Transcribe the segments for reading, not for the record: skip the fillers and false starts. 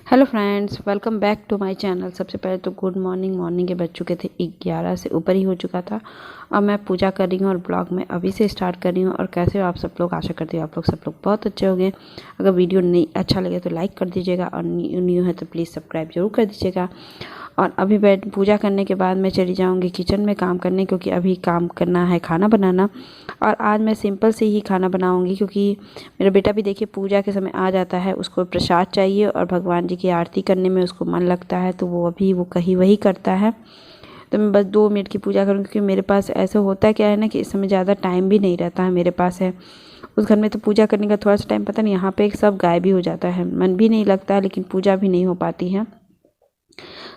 Hello friends, welcome back to my channel. सबसे पहले तो गुड मॉर्निंग। मॉर्निंग के बज चुके थे 11 से ऊपर ही हो चुका था। अब मैं पूजा कर रही हूँ और ब्लॉग में अभी से स्टार्ट कर रही हूँ। और कैसे हो आप सब लोग? आशा करती हूँ आप लोग सब लोग बहुत अच्छे होंगे। अगर वीडियो नहीं अच्छा लगे तो लाइक कर दीजिएगा और न्यू है तो प्लीज़ सब्सक्राइब जरूर कर दीजिएगा। और अभी बैठ पूजा करने के बाद मैं चली जाऊंगी किचन में काम करने, क्योंकि अभी काम करना है खाना बनाना। और आज मैं सिंपल से ही खाना बनाऊंगी, क्योंकि मेरा बेटा भी देखिए पूजा के समय आ जाता है, उसको प्रसाद चाहिए और भगवान जी की आरती करने में उसको मन लगता है, तो वो अभी वो कहीं वही करता है। तो मैं बस 2 मिनट की पूजा करूँगी, क्योंकि मेरे पास ऐसा होता क्या है ना कि इस समय ज़्यादा टाइम भी नहीं रहता है मेरे पास है। उस घर में तो पूजा करने का थोड़ा सा टाइम पता नहीं, यहाँ पे सब गायब भी हो जाता है, मन भी नहीं लगता है, लेकिन पूजा भी नहीं हो पाती है।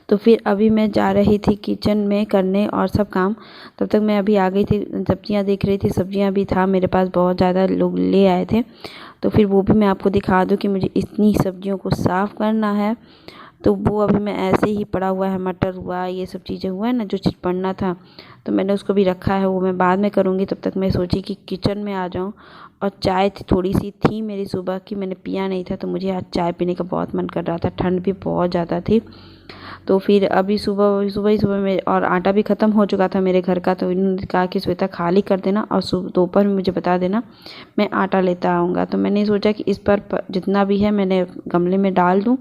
तो फिर अभी मैं जा रही थी किचन में करने और सब काम। तब तक मैं अभी आ गई थी, सब्जियां देख रही थी। सब्जियां भी था मेरे पास, बहुत ज़्यादा लोग ले आए थे। तो फिर वो भी मैं आपको दिखा दूँ कि मुझे इतनी सब्जियों को साफ़ करना है। तो वो अभी मैं ऐसे ही पड़ा हुआ है, मटर हुआ, ये सब चीज़ें हुआ है ना जो चीज़ पड़ना था, तो मैंने उसको भी रखा है, वो मैं बाद में करूँगी। तब तक मैं सोची कि किचन में आ जाऊँ। और चाय थी, थोड़ी सी थी मेरी सुबह की, मैंने पिया नहीं था, तो मुझे आज चाय पीने का बहुत मन कर रहा था। ठंड भी बहुत ज़्यादा थी। तो फिर अभी सुबह सुबह ही सुबह में, और आटा भी ख़त्म हो चुका था मेरे घर का, तो इन्होंने कहा कि श्वेता खाली कर देना और दोपहर में मुझे बता देना, मैं आटा लेता आऊँगा। तो मैंने सोचा कि इस पर जितना भी है मैंने गमले में डाल दूँ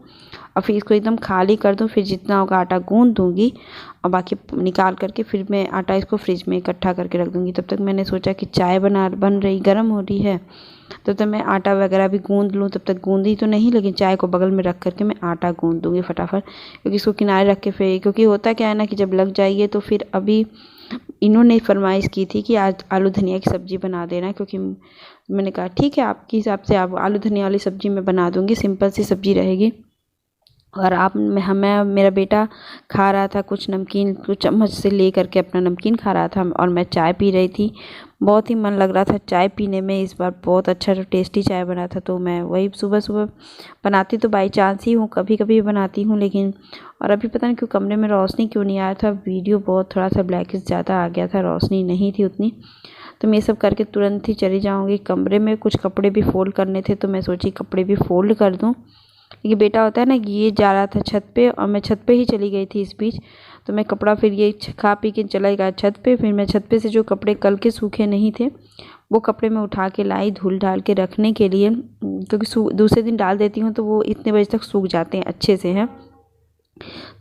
और फिर इसको एकदम खाली कर दूँ। फिर जितना होगा आटा गूँध दूँगी और बाकी निकाल करके फिर मैं आटा इसको फ्रिज में इकट्ठा करके रख दूँगी। तब तक मैंने सोचा कि चाय बन रही, गर्म हो रही है, तब तक मैं आटा वगैरह भी गूँध लूँ। तब तक गूँधी तो नहीं, लेकिन चाय को बगल में रख करके मैं आटा गूँध दूँगी फटाफट, क्योंकि इसको किनारे रख के फिर, क्योंकि होता क्या है ना कि जब लग जाइए तो फिर अभी इन्होंने फरमाइश की थी कि आज आलू धनिया की सब्ज़ी बना देना, क्योंकि मैंने कहा ठीक है, आपके हिसाब से आप आलू धनिया वाली सब्ज़ी मैं बना दूँगी, सिंपल सी सब्ज़ी रहेगी। और आप मैं मेरा बेटा खा रहा था कुछ नमकीन, कुछ चम्मच से ले करके अपना नमकीन खा रहा था, और मैं चाय पी रही थी। बहुत ही मन लग रहा था चाय पीने में। इस बार बहुत अच्छा जो टेस्टी चाय बना था, तो मैं वही सुबह सुबह बनाती तो बाई चांस ही हूँ, कभी कभी बनाती हूँ, लेकिन और अभी पता नहीं क्यों कमरे में रोशनी क्यों नहीं आया था, वीडियो बहुत थोड़ा सा ब्लैकिश ज़्यादा आ गया था, रोशनी नहीं थी उतनी। तो मैं ये सब करके तुरंत ही चली जाऊँगी कमरे में। कुछ कपड़े भी फोल्ड करने थे, तो मैं सोची कपड़े भी फोल्ड कर दूँ। ये बेटा होता है ना कि ये जा रहा था छत पे और मैं छत पे ही चली गई थी इस बीच। तो मैं कपड़ा फिर ये खा पी के चला गया छत पे। फिर मैं छत पे से जो कपड़े कल के सूखे नहीं थे, वो कपड़े मैं उठा के लाई धुल डाल के रखने के लिए, क्योंकि दूसरे दिन डाल देती हूँ तो वो इतने बजे तक सूख जाते हैं अच्छे से हैं।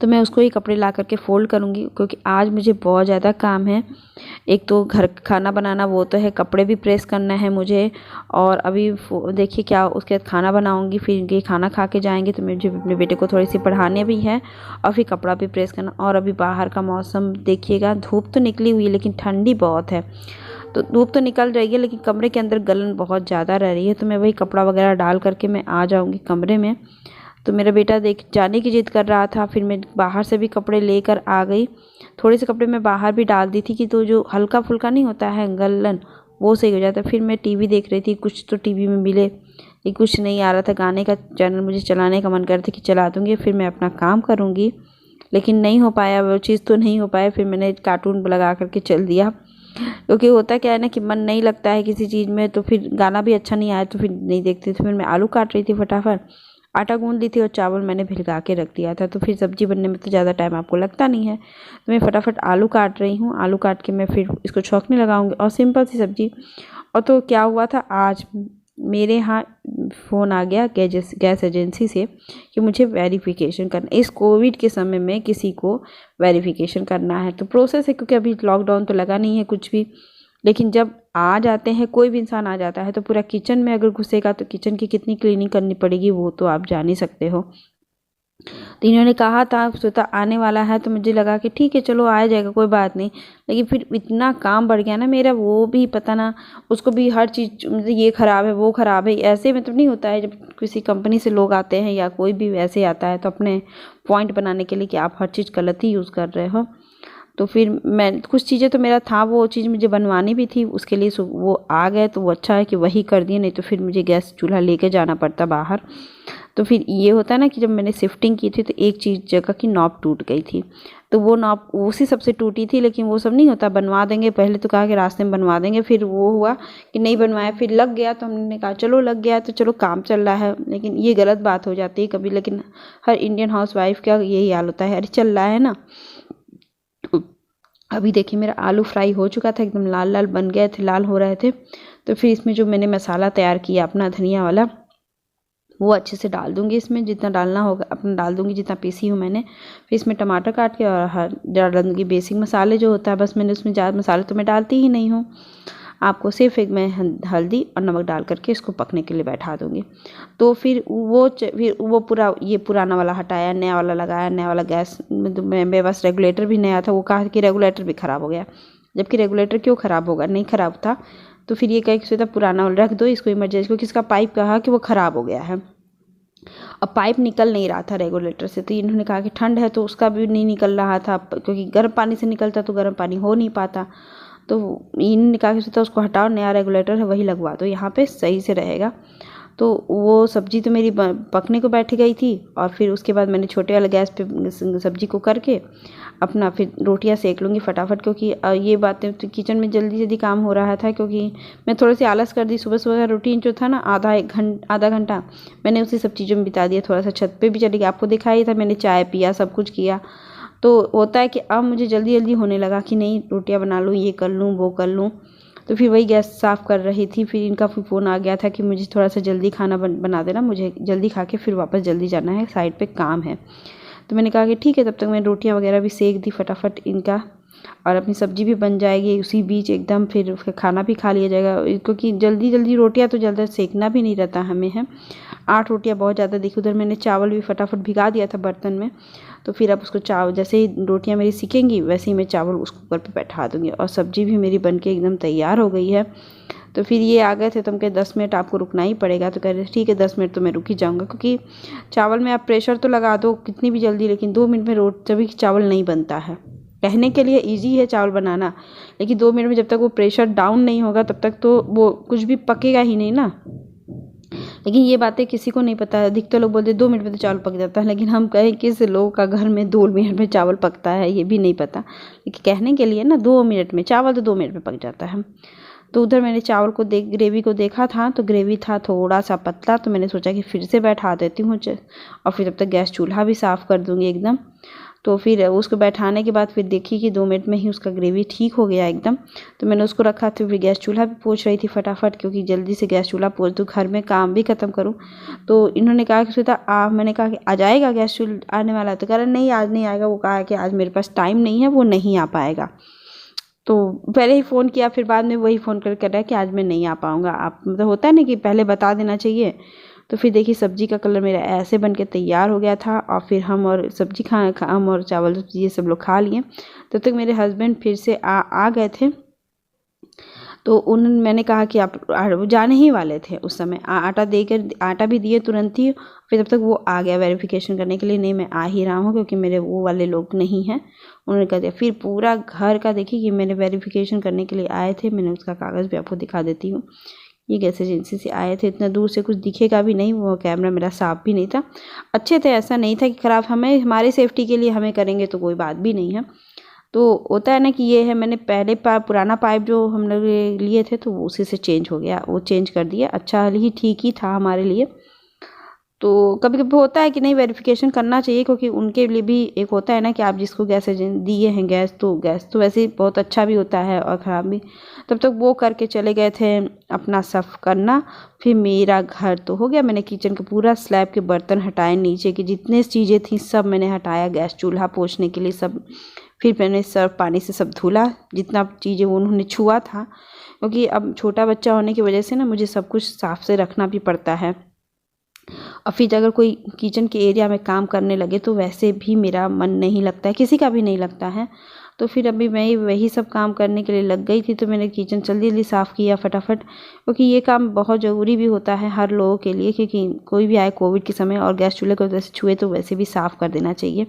तो मैं उसको ही कपड़े ला करके फ़ोल्ड करूँगी, क्योंकि आज मुझे बहुत ज़्यादा काम है। एक तो घर खाना बनाना वो तो है, कपड़े भी प्रेस करना है मुझे। और अभी देखिए क्या, उसके बाद खाना बनाऊँगी, फिर ये खाना खा के जाएंगे, तो मुझे अपने बेटे को थोड़ी सी पढ़ाने भी है और फिर कपड़ा भी प्रेस करना। और अभी बाहर का मौसम देखिएगा, धूप तो निकली हुई है लेकिन ठंडी बहुत है। तो धूप तो निकल रही है लेकिन कमरे के अंदर गलन बहुत ज़्यादा रह रही है। तो मैं वही कपड़ा वगैरह डाल करके मैं आ जाऊँगी कमरे में। तो मेरा बेटा देख जाने की जिद कर रहा था, फिर मैं बाहर से भी कपड़े लेकर आ गई। थोड़े से कपड़े मैं बाहर भी डाल दी थी कि तो जो हल्का फुल्का नहीं होता है गलन, वो सही हो जाता है। फिर मैं टीवी देख रही थी, कुछ तो टीवी में मिले, ये कुछ नहीं आ रहा था गाने का चैनल, मुझे चलाने का मन कर रहा था कि चला दूँगी, फिर मैं अपना काम करूँगी। लेकिन नहीं हो पाया, वो चीज़ तो नहीं हो पाया। फिर मैंने कार्टून लगा करके चल दिया, क्योंकि होता क्या है ना कि मन नहीं लगता है किसी चीज़ में, तो फिर गाना भी अच्छा नहीं आया तो फिर नहीं देखती। तो फिर मैं आलू काट रही थी फटाफट, आटा गूंद ली थी और चावल मैंने भिगा के रख दिया था, तो फिर सब्जी बनने में तो ज़्यादा टाइम आपको लगता नहीं है। तो मैं फटाफट आलू काट रही हूँ, आलू काट के मैं फिर इसको छौंकने लगाऊंगी, और सिंपल सी सब्जी। और तो क्या हुआ था, आज मेरे यहाँ फ़ोन आ गया गैस एजेंसी से कि मुझे वेरिफिकेशन करना, इस कोविड के समय में किसी को वेरिफिकेशन करना है। तो प्रोसेस है, क्योंकि अभी लॉकडाउन तो लगा नहीं है कुछ भी, लेकिन जब आ जाते हैं, कोई भी इंसान आ जाता है, तो पूरा किचन में अगर घुसेगा तो किचन की कितनी क्लीनिंग करनी पड़ेगी वो तो आप जान ही सकते हो। तो इन्होंने कहा था श्वेता आने वाला है, तो मुझे लगा कि ठीक है चलो आ जाएगा, कोई बात नहीं। लेकिन फिर इतना काम बढ़ गया ना मेरा, वो भी पता ना, उसको भी हर चीज़ मतलब ये ख़राब है वो ख़राब है, ऐसे मतलब नहीं होता है। जब किसी कंपनी से लोग आते हैं या कोई भी वैसे आता है, तो अपने पॉइंट बनाने के लिए कि आप हर चीज़ गलत ही यूज़ कर रहे हो। तो फिर मैं कुछ चीज़ें तो मेरा था, वो चीज़ मुझे बनवानी भी थी, उसके लिए वो आ गए, तो वो अच्छा है कि वही कर दिए, नहीं तो फिर मुझे गैस चूल्हा लेके जाना पड़ता बाहर। तो फिर ये होता है ना कि जब मैंने शिफ्टिंग की थी तो एक चीज़ जगह की नॉब टूट गई थी। तो वो नाप उसी सबसे टूटी थी, लेकिन वो सब नहीं होता, बनवा देंगे। पहले तो कहा कि रास्ते में बनवा देंगे, फिर वो हुआ कि नहीं बनवाया, फिर लग गया। तो हमने कहा चलो लग गया तो चलो काम चल रहा है, लेकिन ये गलत बात हो जाती है कभी। लेकिन हर इंडियन हाउसवाइफ का यही हाल होता है, अरे चल रहा है ना। अभी देखिए मेरा आलू फ्राई हो चुका था, एकदम लाल लाल बन गए थे, लाल हो रहे थे। तो फिर इसमें जो मैंने मसाला तैयार किया अपना धनिया वाला, वो अच्छे से डाल दूंगी। इसमें जितना डालना होगा अपना डाल दूंगी, जितना पीसी हूँ मैंने। फिर इसमें टमाटर काट के और डाल दूंगी बेसिक मसाले जो होता है, बस मैंने उसमें ज़्यादा मसाले तो मैं डालती ही नहीं हूँ। आपको सिर्फ एक मैं हल्दी और नमक डाल करके इसको पकने के लिए बैठा दूंगी। तो फिर वो पूरा ये पुराना वाला हटाया, नया वाला लगाया। नया वाला गैस मेरे पास रेगुलेटर भी नया था, वो कहा कि रेगुलेटर भी ख़राब हो गया, जबकि रेगुलेटर क्यों ख़राब होगा, नहीं ख़राब था। तो फिर ये कह कि सीधा पुराना वाला रख दो इसको इमरजेंसी, क्योंकि इसका पाइप कहा कि वो ख़राब हो गया है। अब पाइप निकल नहीं रहा था रेगुलेटर से, तो इन्होंने कहा कि ठंड है तो उसका भी नहीं निकल रहा था, क्योंकि गर्म पानी से निकलता तो गर्म पानी हो नहीं पाता। तो इन्होंने कहा कि सोचा उसको हटाओ, नया रेगुलेटर है वही लगवा दो, यहाँ पे सही से रहेगा। तो वो सब्जी तो मेरी पकने को बैठ गई थी, और फिर उसके बाद मैंने छोटे वाले गैस पे सब्जी को करके अपना फिर रोटियां सेक लूँगी फटाफट, क्योंकि ये बातें तो किचन में जल्दी जल्दी काम हो रहा था। क्योंकि मैं थोड़ी सी आलस कर दी, सुबह सुबह का रूटीन जो था ना, आधा घंटा मैंने उसी सब चीज़ों में बिता दिया। थोड़ा सा छत पे भी चली गई, आपको दिखाई था, मैंने चाय पिया, सब कुछ किया। तो होता है कि अब मुझे जल्दी जल्दी होने लगा कि नहीं रोटियां बना लूँ, ये कर लूँ, वो कर लूँ। तो फिर वही गैस साफ़ कर रही थी, फिर इनका फ़ोन आ गया था कि मुझे थोड़ा सा जल्दी खाना बना देना, मुझे जल्दी खा के फिर वापस जल्दी जाना है, साइड पे काम है। तो मैंने कहा कि ठीक है, तब तक मैं रोटियां वगैरह भी सेक दी फटाफट इनका, और अपनी सब्जी भी बन जाएगी उसी बीच एकदम, फिर खाना भी खा लिया जाएगा। क्योंकि जल्दी जल्दी रोटियां तो जल्दी सेकना भी नहीं रहता हमें है। 8 रोटियां बहुत ज़्यादा देखी। उधर मैंने चावल भी फटाफट भिगा दिया था बर्तन में। तो फिर अब उसको चावल जैसे ही रोटियां मेरी सीखेंगी वैसे ही मैं चावल उस कुकर पे बैठा दूंगी, और सब्जी भी मेरी बन के एकदम तैयार हो गई है। तो फिर ये आ गए थे, तो हम कहे 10 मिनट आपको रुकना ही पड़ेगा। तो कह रहे ठीक है 10 मिनट तो मैं रुक ही जाऊँगा, क्योंकि चावल में आप प्रेशर तो लगा दो कितनी भी जल्दी, लेकिन 2 मिनट में तभी चावल नहीं बनता है। कहने के लिए ईजी है चावल बनाना, लेकिन 2 मिनट में जब तक वो प्रेशर डाउन नहीं होगा तब तक तो वो कुछ भी पकेगा ही नहीं ना। लेकिन ये बातें किसी को नहीं पता है। अधिकतर लोग बोलते 2 मिनट में तो चावल पक जाता है, लेकिन हम कहें किस लोगों का घर में 2 मिनट में चावल पकता है ये भी नहीं पता। लेकिन कहने के लिए ना 2 मिनट में चावल तो 2 मिनट में पक जाता है। तो उधर मैंने चावल को ग्रेवी को देखा था, तो ग्रेवी था थोड़ा सा पतला, तो मैंने सोचा कि फिर से बैठा देती हूँ, और फिर तब तक गैस चूल्हा भी साफ़ कर दूँगी एकदम। तो फिर उसको बैठाने के बाद फिर देखी कि 2 मिनट में ही उसका ग्रेवी ठीक हो गया एकदम। तो मैंने उसको रखा था, फिर गैस चूल्हा भी पोंछ रही थी फटाफट, क्योंकि जल्दी से गैस चूल्हा पोंछ दूँ, घर में काम भी ख़त्म करूँ। तो इन्होंने कहा कि श्वेता मैंने कहा कि आ जाएगा गैस चूल्हा आने वाला है, तो कह रहा नहीं आज नहीं आएगा। वो कहा कि आज मेरे पास टाइम नहीं है, वो नहीं आ पाएगा। तो पहले ही फ़ोन किया, फिर बाद में वही फ़ोन कर कह रहा है कि आज मैं नहीं आ पाऊँगा। आप मतलब होता है ना कि पहले बता देना चाहिए। तो फिर देखिए सब्जी का कलर मेरा ऐसे बन के तैयार हो गया था, और फिर हम और सब्जी हम और चावल सब्जी ये सब लोग खा लिए। तब तक मेरे हस्बैंड फिर से आ गए थे। तो मैंने कहा कि आप जाने ही वाले थे उस समय, आटा भी दिए तुरंत ही। फिर तब तक वो आ गया वेरिफिकेशन करने के लिए, नहीं मैं आ ही रहा हूँ, क्योंकि मेरे वो वाले लोग नहीं हैं। उन्होंने कह दिया। फिर पूरा घर का देखिए कि मैंने वेरिफिकेशन करने के लिए आए थे, मैंने उसका कागज़ भी आपको दिखा देती हूँ। ये गैस एजेंसी से आए थे, इतना दूर से कुछ दिखेगा भी नहीं, वो कैमरा मेरा साफ भी नहीं था। अच्छे थे, ऐसा नहीं था कि ख़राब। हमारी सेफ्टी के लिए हमें करेंगे तो कोई बात भी नहीं है। तो होता है ना कि ये है, मैंने पहले पुराना पाइप जो हम लोग लिए थे तो वो उसी से चेंज हो गया, वो चेंज कर दिया। अच्छा ही ठीक ही था हमारे लिए। तो कभी कभी होता है कि नहीं वेरिफिकेशन करना चाहिए, क्योंकि उनके लिए भी एक होता है ना कि आप जिसको गैस दिए हैं गैस तो वैसे बहुत अच्छा भी होता है और ख़राब भी। तब तक वो करके चले गए थे अपना साफ़ करना। फिर मेरा घर तो हो गया, मैंने किचन का पूरा स्लैब के बर्तन हटाए, नीचे की जितने चीज़ें थी सब मैंने हटाया, गैस चूल्हा पोंछने के लिए सब। फिर मैंने सर्फ पानी से सब धुला, जितना चीज़ें वो उन्होंने छुआ था, क्योंकि अब छोटा बच्चा होने की वजह से ना मुझे सब कुछ साफ से रखना भी पड़ता है। और फिर अगर कोई किचन के एरिया में काम करने लगे तो वैसे भी मेरा मन नहीं लगता है, किसी का भी नहीं लगता है। तो फिर अभी मैं वही सब काम करने के लिए लग गई थी। तो मैंने किचन जल्दी जल्दी साफ़ किया फटाफट, क्योंकि ये काम बहुत ज़रूरी भी होता है हर लोगों के लिए, क्योंकि कोई भी आए कोविड के समय और गैस चूल्हे को वैसे छुए तो वैसे भी साफ़ कर देना चाहिए।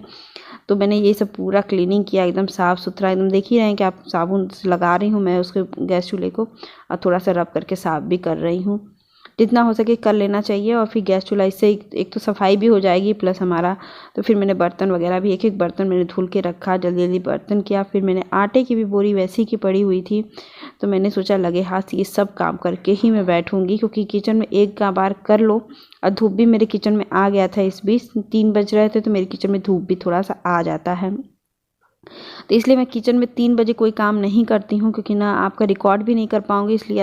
तो मैंने ये सब पूरा क्लीनिंग किया, एकदम साफ़ सुथरा, एकदम देख ही रहे हैं कि आप साबुन लगा रही हूँ मैं उसके गैस चूल्हे को, और थोड़ा सा रब करके साफ़ भी कर रही हूँ। जितना हो सके कर लेना चाहिए। और फिर गैस चूल्हा, इससे एक तो सफाई भी हो जाएगी प्लस हमारा। तो फिर मैंने बर्तन वगैरह भी एक एक बर्तन मैंने धुल के रखा, जल्दी जल्दी बर्तन किया। फिर मैंने आटे की भी बोरी वैसी की पड़ी हुई थी, तो मैंने सोचा लगे हाथ ये सब काम करके ही मैं बैठूंगी, क्योंकि किचन में एक बार कर लो। और धूप भी मेरे किचन में आ गया था, इस बीच 3 बज रहे थे, तो मेरे किचन में धूप भी थोड़ा सा आ जाता है। तो इसलिए मैं किचन में 3 बजे कोई काम नहीं करती हूँ, क्योंकि ना आपका रिकॉर्ड भी नहीं कर पाऊँगी। इसलिए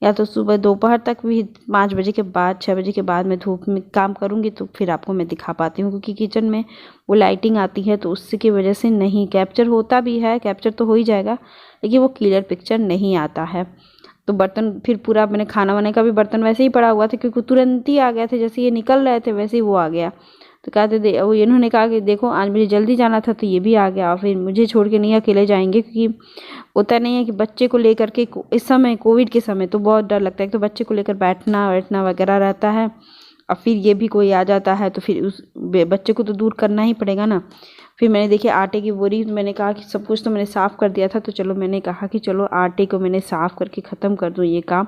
या तो सुबह दोपहर तक भी 5 बजे के बाद 6 बजे के बाद मैं धूप में काम करूँगी, तो फिर आपको मैं दिखा पाती हूँ। क्योंकि किचन में वो लाइटिंग आती है, तो उसकी वजह से नहीं कैप्चर होता भी है, कैप्चर तो हो ही जाएगा, लेकिन वो क्लियर पिक्चर नहीं आता है। तो बर्तन फिर पूरा मैंने खाना वाने का भी बर्तन वैसे ही पड़ा हुआ था, क्योंकि तुरंत ही आ गया था, जैसे ये निकल रहे थे वैसे ही वो आ गया। तो कहते वो इन्होंने कहा कि देखो आज मुझे जल्दी जाना था, तो ये भी आ गया। और फिर मुझे छोड़ के नहीं अकेले जाएंगे, क्योंकि होता नहीं है कि बच्चे को लेकर के इस समय कोविड के समय तो बहुत डर लगता है। तो बच्चे को लेकर बैठना वगैरह रहता है, और फिर ये भी कोई आ जाता है, तो फिर उस बच्चे को तो दूर करना ही पड़ेगा ना। फिर मैंने देखिए आटे की बोरी, मैंने कहा कि सब कुछ तो मैंने साफ़ कर दिया था, तो चलो मैंने कहा कि चलो आटे को मैंने साफ़ करके ख़त्म कर दूँ ये काम।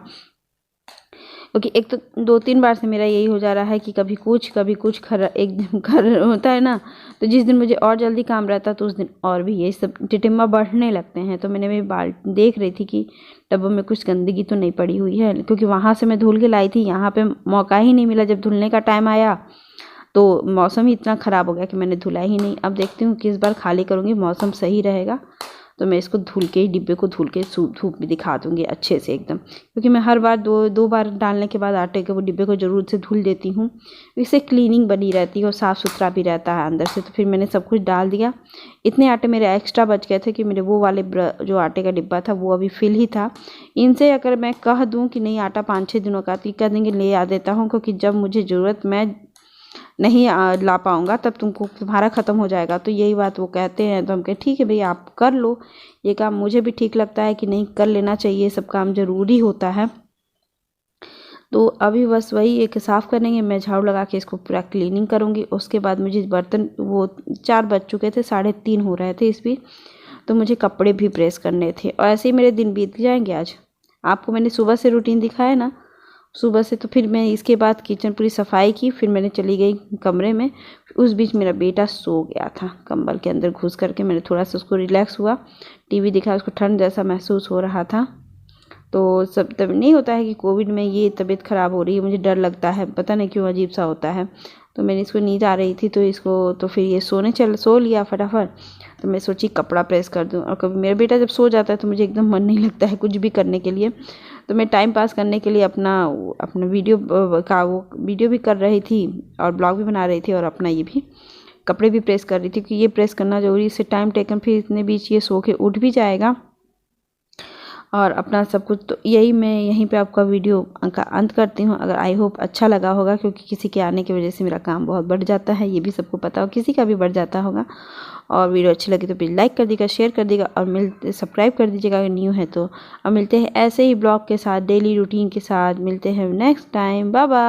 क्योंकि एक तो 2-3 बार से मेरा यही हो जा रहा है कि कभी कुछ एकदम खर होता है ना। तो जिस दिन मुझे और जल्दी काम रहता तो उस दिन और भी ये सब टिटिम्मा बढ़ने लगते हैं। तो मैंने भी देख रही थी कि डब्बों में कुछ गंदगी तो नहीं पड़ी हुई है, क्योंकि वहाँ से मैं धुल के लाई थी, यहाँ पे मौका ही नहीं मिला। जब धुलने का टाइम आया तो मौसम ही इतना ख़राब हो गया कि मैंने धुला ही नहीं। अब देखती हूँ किस बार खाली करूँगी, मौसम सही रहेगा तो मैं इसको धुल के ही डिब्बे को धुल के धूप में दिखा दूँगी अच्छे से एकदम। क्योंकि मैं हर बार दो बार डालने के बाद आटे के वो डिब्बे को ज़रूर से धुल देती हूँ, इससे क्लीनिंग बनी रहती है और साफ़ सुथरा भी रहता है अंदर से। तो फिर मैंने सब कुछ डाल दिया। इतने आटे मेरे एक्स्ट्रा बच गए थे कि मेरे वो वाले जो आटे का डिब्बा था वो अभी फिल ही था। इनसे अगर मैं कह दूँ कि नहीं आटा 5-6 दिनों का, तो कह देंगे ले आ देता हूँ, क्योंकि जब मुझे ज़रूरत मैं नहीं ला पाऊँगा तब तुम्हारा ख़त्म हो जाएगा। तो यही बात वो कहते हैं। तो हम कहे ठीक है भाई आप कर लो ये काम। मुझे भी ठीक लगता है कि नहीं कर लेना चाहिए, सब काम ज़रूरी होता है। तो अभी बस वही एक साफ़ करेंगे, मैं झाड़ू लगा के इसको पूरा क्लीनिंग करूँगी। उसके बाद मुझे बर्तन वो 4 बज चुके थे, 3:30 हो रहे थे इस बीच। तो मुझे कपड़े भी प्रेस करने थे, और ऐसे ही मेरे दिन बीत जाएंगे। आज आपको मैंने सुबह से रूटीन दिखाया ना, सुबह से। तो फिर मैं इसके बाद किचन पूरी सफाई की, फिर मैंने चली गई कमरे में। उस बीच मेरा बेटा सो गया था कंबल के अंदर घुस करके। मैंने थोड़ा सा उसको रिलैक्स हुआ, टीवी देखा, उसको ठंड जैसा महसूस हो रहा था। तो सब तब नहीं होता है कि कोविड में ये तबीयत ख़राब हो रही है, मुझे डर लगता है, पता नहीं क्यों अजीब सा होता है। तो मैंने इसको नींद आ रही थी, तो फिर ये सो लिया फटाफट। तो मैं सोची कपड़ा प्रेस कर दूं। और कभी मेरा बेटा जब सो जाता है तो मुझे एकदम मन नहीं लगता है कुछ भी करने के लिए। तो मैं टाइम पास करने के लिए अपना वीडियो भी कर रही थी और ब्लॉग भी बना रही थी, और अपना ये भी कपड़े भी प्रेस कर रही थी, क्योंकि ये प्रेस करना ज़रूरी, इससे टाइम टेकन। फिर इतने बीच ये सो के उठ भी जाएगा और अपना सब कुछ। तो मैं यहीं पे आपका वीडियो का अंत करती हूँ। अगर आई होप अच्छा लगा होगा, क्योंकि किसी के आने की वजह से मेरा काम बहुत बढ़ जाता है, ये भी सबको पता हो, किसी का भी बढ़ जाता होगा। और वीडियो अच्छी लगी तो प्लीज़ लाइक कर दीजिएगा, शेयर कर दीजिएगा, और सब्सक्राइब कर दीजिएगा अगर न्यू है तो। अब मिलते हैं ऐसे ही ब्लॉग के साथ, डेली रूटीन के साथ मिलते हैं नेक्स्ट टाइम। Bye bye.